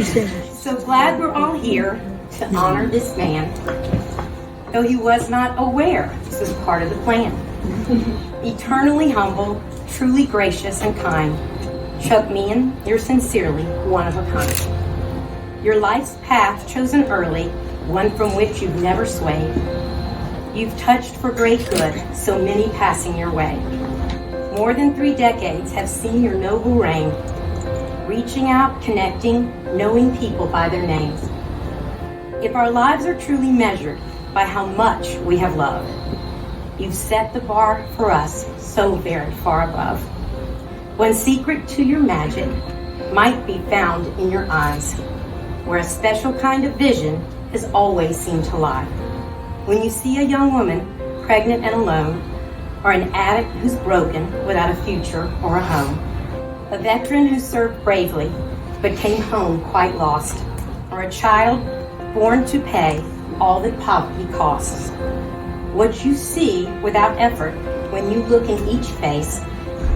So glad we're all here to honor this man, though he was not aware this was part of the plan. Eternally humble, truly gracious and kind, Chuck Meehan, you're sincerely one of a kind. Your life's path chosen early, one from which you've never swayed. You've touched for great good so many passing your way. More than 3 decades have seen your noble reign, reaching out, connecting, knowing people by their names. If our lives are truly measured by how much we have loved, you've set the bar for us so very far above. One secret to your magic might be found in your eyes, where a special kind of vision has always seemed to lie. When you see a young woman pregnant and alone, or an addict who's broken without a future or a home, a veteran who served bravely but came home quite lost, or a child born to pay all that poverty costs. What you see without effort when you look in each face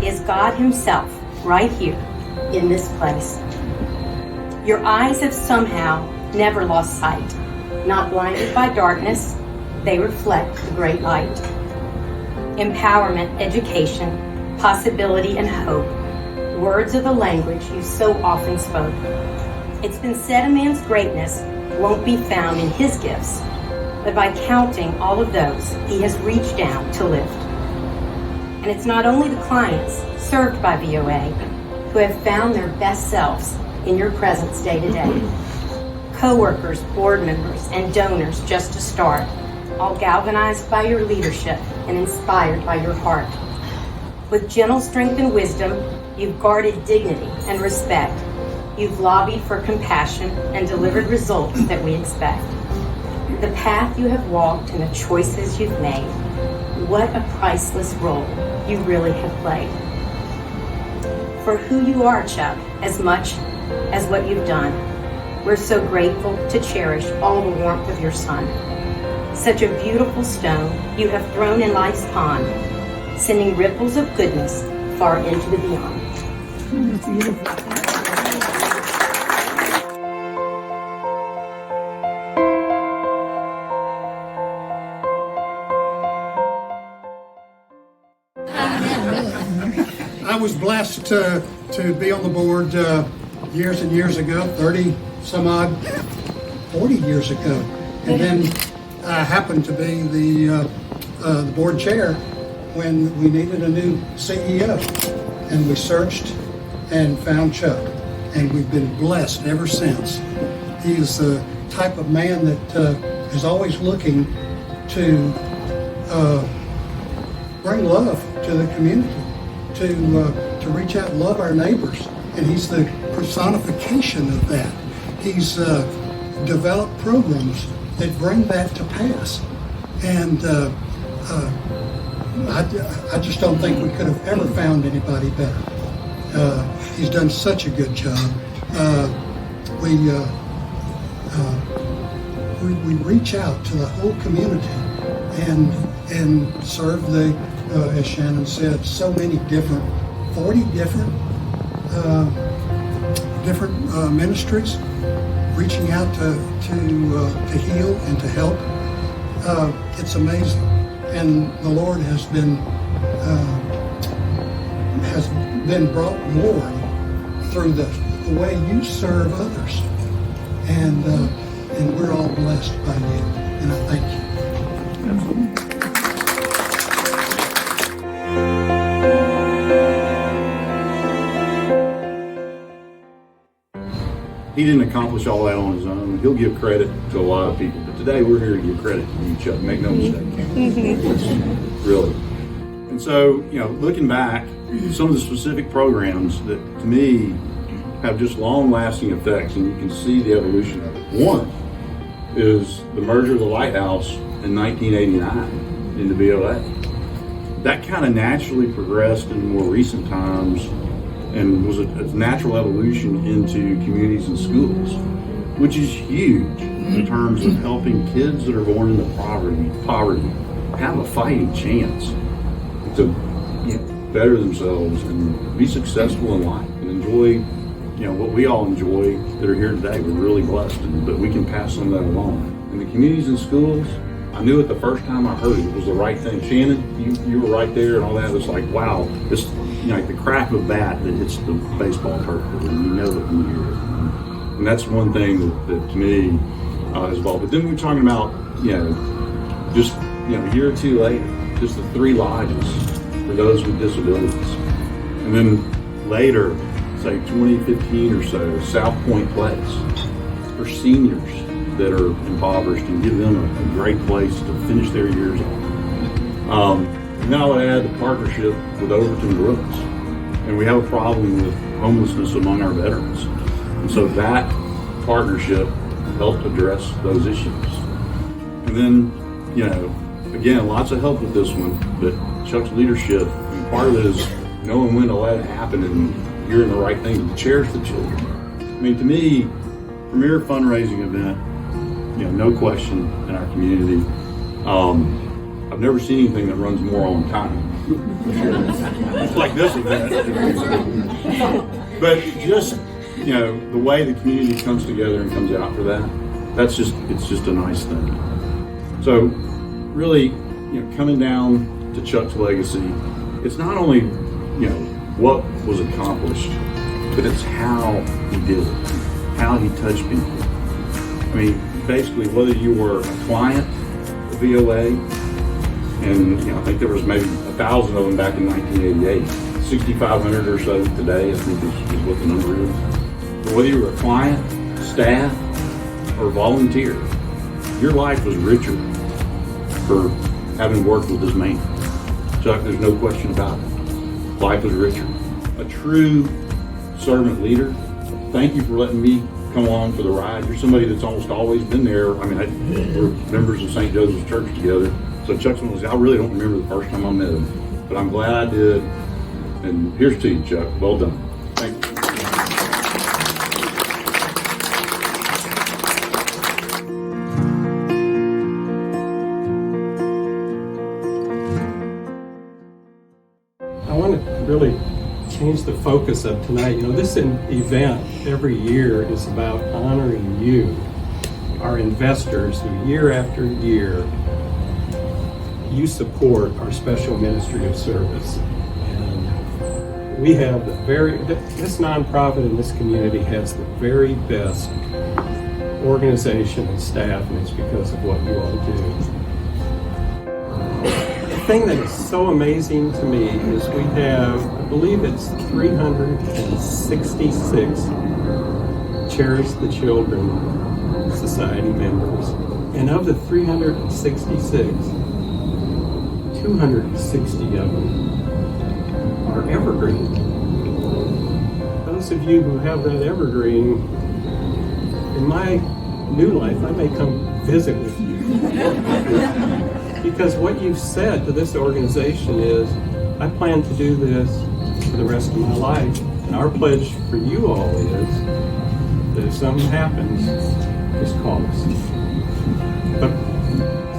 is God Himself right here in this place. Your eyes have somehow never lost sight. Not blinded by darkness, they reflect the great light. Empowerment, education, possibility, and hope. Words are the language you so often spoke. It's been said a man's greatness won't be found in his gifts, but by counting all of those he has reached down to lift. And it's not only the clients served by VOA who have found their best selves in your presence day to day. Co-workers, board members, and donors just to start, all galvanized by your leadership and inspired by your heart. With gentle strength and wisdom, you've guarded dignity and respect. You've lobbied for compassion and delivered results that we expect. The path you have walked and the choices you've made, what a priceless role you really have played. For who you are, Chuck, as much as what you've done, we're so grateful to cherish all the warmth of your son. Such a beautiful stone you have thrown in life's pond, sending ripples of goodness far into the beyond. That's beautiful. I was blessed to be on the board years and years ago, 30 some odd, 40 years ago. And then I happened to be the board chair when we needed a new CEO. And we searched and found Chuck. And we've been blessed ever since. He is the type of man that is always looking to bring love to the community, to reach out and love our neighbors. And he's the personification of that. He's developed programs that bring that to pass. And I just don't think we could have ever found anybody better. He's done such a good job. We reach out to the whole community and serve the, as Shannon said, so many different, 40 different ministries, reaching out to heal and to help. It's amazing, and the Lord has been brought glory through the way you serve others, and we're all blessed by you, and I thank you. He didn't accomplish all that on his own. He'll give credit to a lot of people, but today we're here to give credit to you, Chuck. Make no mistake. Really. And so, looking back, some of the specific programs that to me have just long-lasting effects, and you can see the evolution of it. One is the merger of the Lighthouse in 1989 into BOA. That kind of naturally progressed in more recent times and was a natural evolution into communities and schools, which is huge in terms of helping kids that are born into poverty have a fighting chance to better themselves and be successful in life and enjoy what we all enjoy that are here today. We're really blessed, but we can pass some of that along. And the communities and schools, I knew it the first time I heard it. It was the right thing. Shannon, you were right there and all that. It was like, wow, this, like the crack of a bat that hits the baseball turf, and you know it when you hear it. And that's one thing that to me is involved. But then we're talking about, just a year or two later, just the 3 lodges for those with disabilities. And then later, say 2015 or so, South Point Place for seniors that are impoverished and give them a great place to finish their years off. And then I would add the partnership with Overton Brooks. And we have a problem with homelessness among our veterans. And so that partnership helped address those issues. And then, again, lots of help with this one, but Chuck's leadership, and part of it is knowing when to let it happen and hearing the right thing to cherish the children. I mean, to me, premier fundraising event, no question in our community. I've never seen anything that runs more on time. It's like this event. But just, the way the community comes together and comes out for that, it's just a nice thing. So really, coming down to Chuck's legacy, it's not only, what was accomplished, but it's how he did it, how he touched people. I mean, basically, whether you were a client of VOA, and I think there was maybe 1,000 of them back in 1988, 6,500 or so today, I think is what the number is. But whether you were a client, staff, or volunteer, your life was richer for having worked with this man. Chuck, there's no question about it. Life was richer. A true servant leader. Thank you for letting me come along for the ride. You're somebody that's almost always been there. I mean, we're members of St. Joseph's Church together. So Chuck's one of those, I really don't remember the first time I met him, but I'm glad I did. And here's to you, Chuck. Well done. Thank you. I want to really change the focus of tonight. This event every year is about honoring you, our investors, who year after year you support our special ministry of service. And we have this nonprofit in this community has the very best organization and staff, and it's because of what you all do. The thing that is so amazing to me is we have, I believe it's 366 Cherish the Children Society members. And of the 366, 260 of them are Evergreen. Those of you who have that Evergreen, in my new life, I may come visit with you. Because what you've said to this organization is, I plan to do this for the rest of my life. And our pledge for you all is that if something happens, just call us. But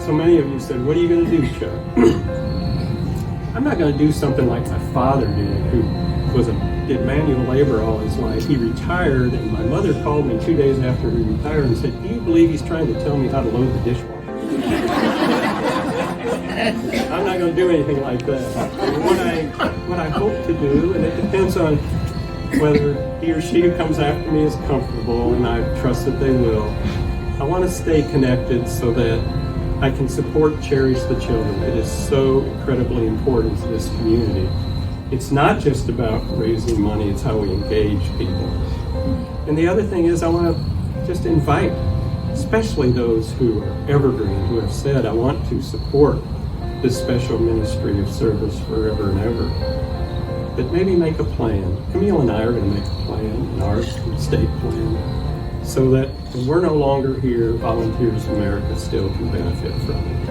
so many of you said, what are you going to do, Chuck? I'm not going to do something like my father did, who did manual labor all his life. He retired, and my mother called me 2 days after he retired and said, do you believe he's trying to tell me how to load the dishwasher? I'm not going to do anything like that. What I hope to do, and it depends on whether he or she who comes after me is comfortable, and I trust that they will. I want to stay connected so that I can support Cherish the Children. It is so incredibly important to this community. It's not just about raising money, it's how we engage people. And the other thing is I want to just invite, especially those who are Evergreen, who have said, I want to support this special ministry of service forever and ever. But maybe make a plan. Camille and I are going to make a plan, an our state plan, so that when we're no longer here, Volunteers America still can benefit from it.